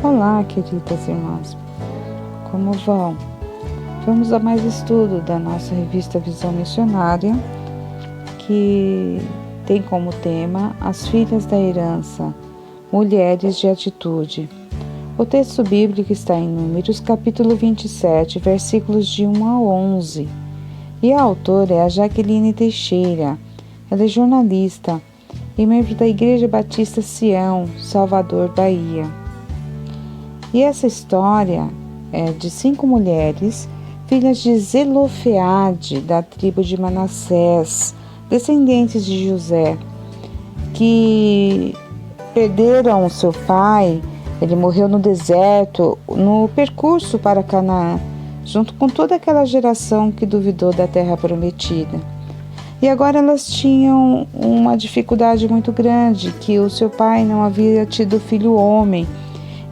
Olá, queridas irmãs, como vão? Vamos a mais estudo da nossa revista Visão Missionária, que tem como tema As Filhas da Herança, Mulheres de Atitude. O texto bíblico está em Números, capítulo 27, versículos de 1 a 11. E a autora é a Jaqueline Teixeira. Ela é jornalista e membro da Igreja Batista Sião, Salvador, Bahia. E essa história é de 5 mulheres, filhas de Zelofeade, da tribo de Manassés, descendentes de José, que perderam seu pai. Ele morreu no deserto, no percurso para Canaã, junto com toda aquela geração que duvidou da terra prometida. E agora elas tinham uma dificuldade muito grande, que o seu pai não havia tido filho homem,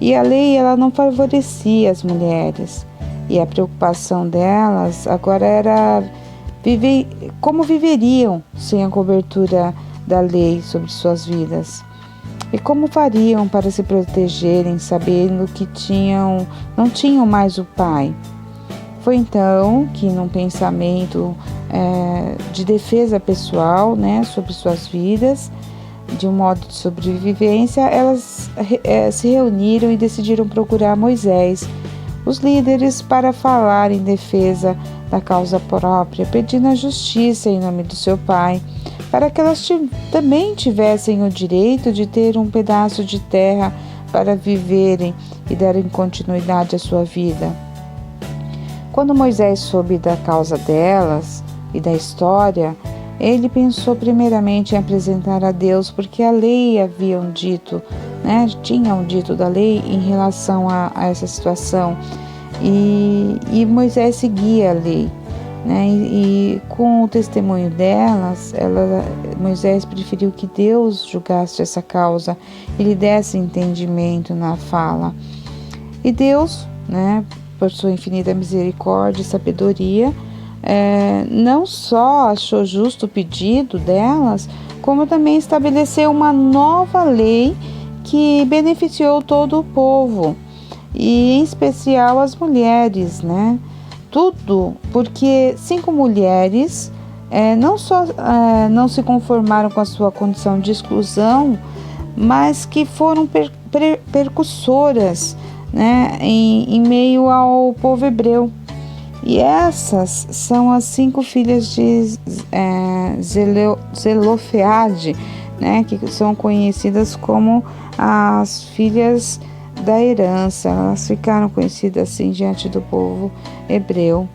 e a lei ela não favorecia as mulheres. E a preocupação delas agora era como viveriam sem a cobertura da lei sobre suas vidas. E como fariam para se protegerem, sabendo que não tinham mais o pai. Foi então que, num pensamento de defesa pessoal, sobre suas vidas, de um modo de sobrevivência, elas se reuniram e decidiram procurar Moisés, os líderes, para falar em defesa da causa própria, pedindo a justiça em nome do seu pai, para que elas também tivessem o direito de ter um pedaço de terra para viverem e darem continuidade à sua vida. Quando Moisés soube da causa delas e da história, ele pensou primeiramente em apresentar a Deus, porque a lei haviam dito, tinham dito da lei em relação a essa situação, e Moisés seguia a lei, e com o testemunho delas, Moisés preferiu que Deus julgasse essa causa e lhe desse entendimento na fala. E Deus, por sua infinita misericórdia e sabedoria, não só achou justo o pedido delas, como também estabeleceu uma nova lei que beneficiou todo o povo, e em especial as mulheres, Tudo porque 5 mulheres não só não se conformaram com a sua condição de exclusão, mas que foram percussoras, em meio ao povo hebreu. E essas são as 5 filhas de Zelofeade, que são conhecidas como as filhas da herança. Elas ficaram conhecidas assim diante do povo hebreu.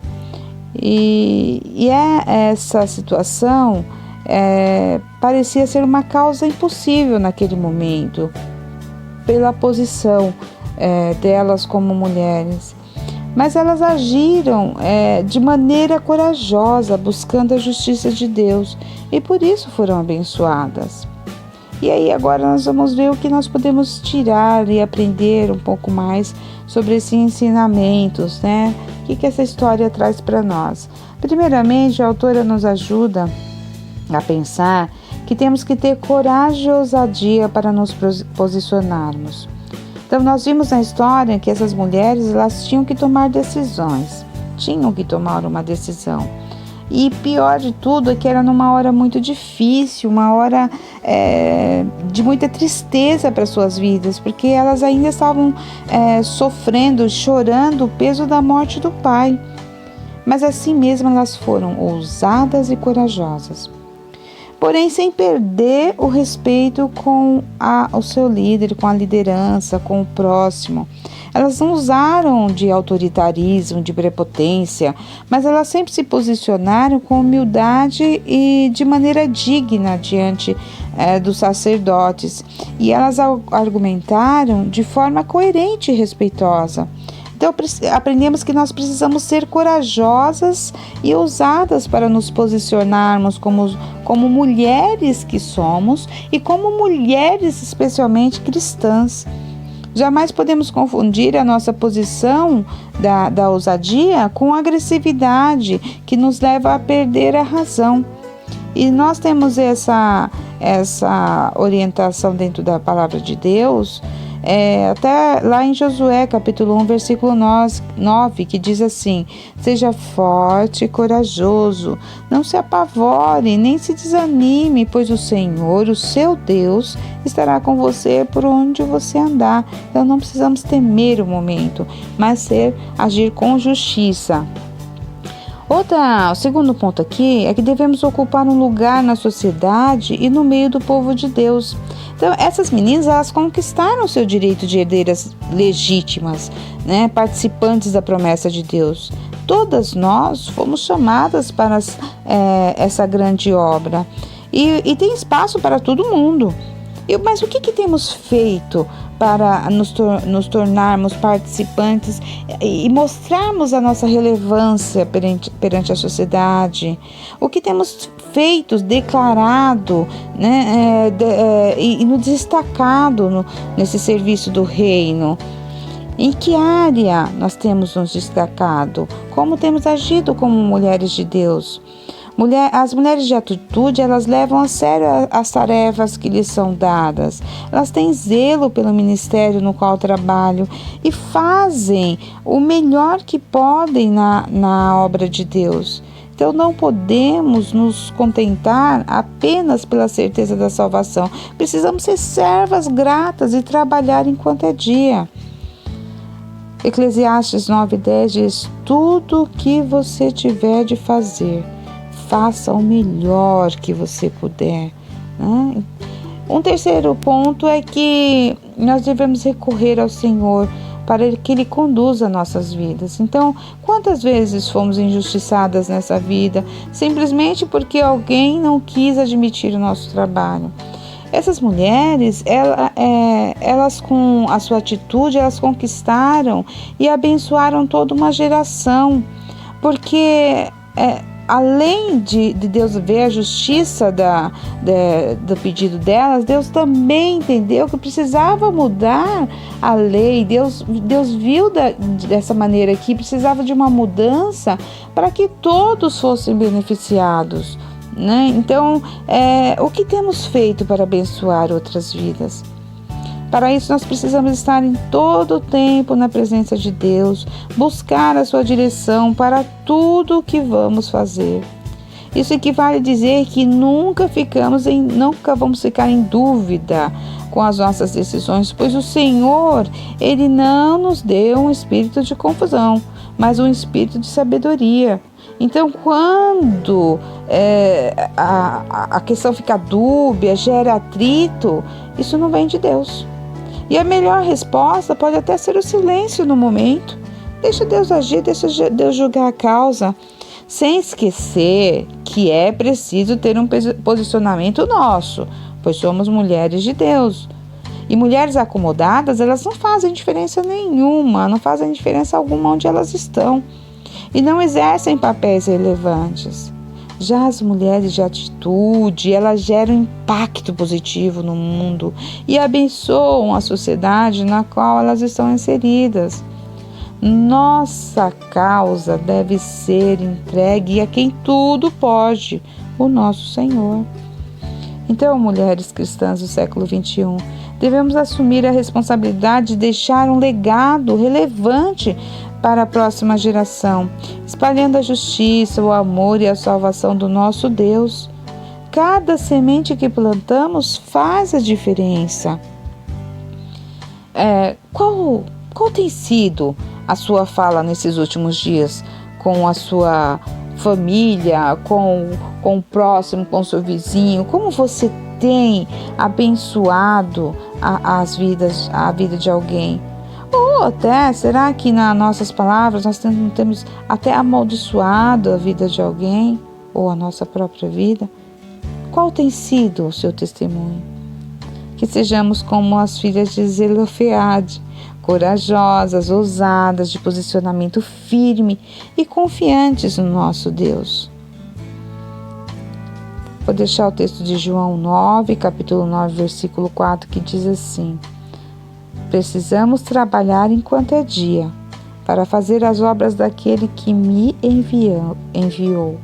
E essa situação parecia ser uma causa impossível naquele momento, pela posição delas como mulheres. Mas elas agiram de maneira corajosa, buscando a justiça de Deus, e por isso foram abençoadas. E aí agora nós vamos ver o que nós podemos tirar e aprender um pouco mais sobre esses ensinamentos, O que essa história traz para nós? Primeiramente, a autora nos ajuda a pensar que temos que ter coragem e ousadia para nos posicionarmos. Então, nós vimos na história que essas mulheres, elas tinham que tomar decisões, tinham que tomar uma decisão. E pior de tudo é que era numa hora muito difícil, uma hora de muita tristeza para suas vidas, porque elas ainda estavam sofrendo, chorando o peso da morte do pai. Mas assim mesmo elas foram ousadas e corajosas. Porém, sem perder o respeito com o seu líder, com a liderança, com o próximo. Elas não usaram de autoritarismo, de prepotência, mas elas sempre se posicionaram com humildade e de maneira digna diante dos sacerdotes. E elas argumentaram de forma coerente e respeitosa. Então, aprendemos que nós precisamos ser corajosas e ousadas para nos posicionarmos como mulheres que somos e como mulheres especialmente cristãs. Jamais podemos confundir a nossa posição da ousadia com agressividade que nos leva a perder a razão. E nós temos essa orientação dentro da palavra de Deus, até lá em Josué, capítulo 1, versículo 9, que diz assim: seja forte e corajoso, não se apavore, nem se desanime, pois o Senhor, o seu Deus, estará com você por onde você andar. Então não precisamos temer o momento, mas agir com justiça. O segundo ponto aqui é que devemos ocupar um lugar na sociedade e no meio do povo de Deus. Então, essas meninas, elas conquistaram o seu direito de herdeiras legítimas, né? Participantes da promessa de Deus. Todas nós fomos chamadas para essa grande obra. E tem espaço para todo mundo. Mas o que temos feito para nos tornarmos participantes e mostrarmos a nossa relevância perante a sociedade? O que temos feito, declarado, né, e nos destacado nesse serviço do reino? Em que área nós temos nos destacado? Como temos agido como mulheres de Deus? As mulheres de atitude, elas levam a sério as tarefas que lhes são dadas. Elas têm zelo pelo ministério no qual trabalham e fazem o melhor que podem na obra de Deus. Então não podemos nos contentar apenas pela certeza da salvação. Precisamos ser servas gratas e trabalhar enquanto é dia. Eclesiastes 9:10 diz: tudo que você tiver de fazer, faça o melhor que você puder, né? Um terceiro ponto é que nós devemos recorrer ao Senhor para que Ele conduza nossas vidas. Então, quantas vezes fomos injustiçadas nessa vida, simplesmente porque alguém não quis admitir o nosso trabalho? Essas mulheres, elas com a sua atitude, elas conquistaram e abençoaram toda uma geração, porque além de Deus ver a justiça do pedido delas, Deus também entendeu que precisava mudar a lei. Deus viu dessa maneira que precisava de uma mudança para que todos fossem beneficiados, né? Então, o que temos feito para abençoar outras vidas? Para isso, nós precisamos estar em todo o tempo na presença de Deus, buscar a sua direção para tudo o que vamos fazer. Isso equivale a dizer que nunca vamos ficar em dúvida com as nossas decisões, pois o Senhor, Ele não nos deu um espírito de confusão, mas um espírito de sabedoria. Então, quando a questão fica dúbia, gera atrito, isso não vem de Deus. E a melhor resposta pode até ser o silêncio no momento. Deixa Deus agir, deixa Deus julgar a causa, sem esquecer que é preciso ter um posicionamento nosso, pois somos mulheres de Deus. E mulheres acomodadas, elas não fazem diferença nenhuma, não fazem diferença alguma onde elas estão, e não exercem papéis relevantes. Já as mulheres de atitude, elas geram impacto positivo no mundo e abençoam a sociedade na qual elas estão inseridas. Nossa causa deve ser entregue a quem tudo pode, o nosso Senhor. Então, mulheres cristãs do século XXI, devemos assumir a responsabilidade de deixar um legado relevante para a próxima geração, espalhando a justiça, o amor e a salvação do nosso Deus. Cada semente que plantamos faz a diferença. Qual tem sido a sua fala nesses últimos dias com a sua família, com o próximo, com o seu vizinho? Como você tem abençoado a vida de alguém? Ou até, será que nas nossas palavras nós temos até amaldiçoado a vida de alguém ou a nossa própria vida? Qual tem sido o seu testemunho? Que sejamos como as filhas de Zelofeade, corajosas, ousadas, de posicionamento firme e confiantes no nosso Deus. Vou deixar o texto de João 9, capítulo 9, versículo 4, que diz assim: precisamos trabalhar enquanto é dia, para fazer as obras daquele que me enviou,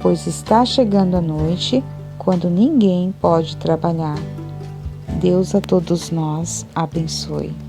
pois está chegando a noite, quando ninguém pode trabalhar. Deus a todos nós abençoe.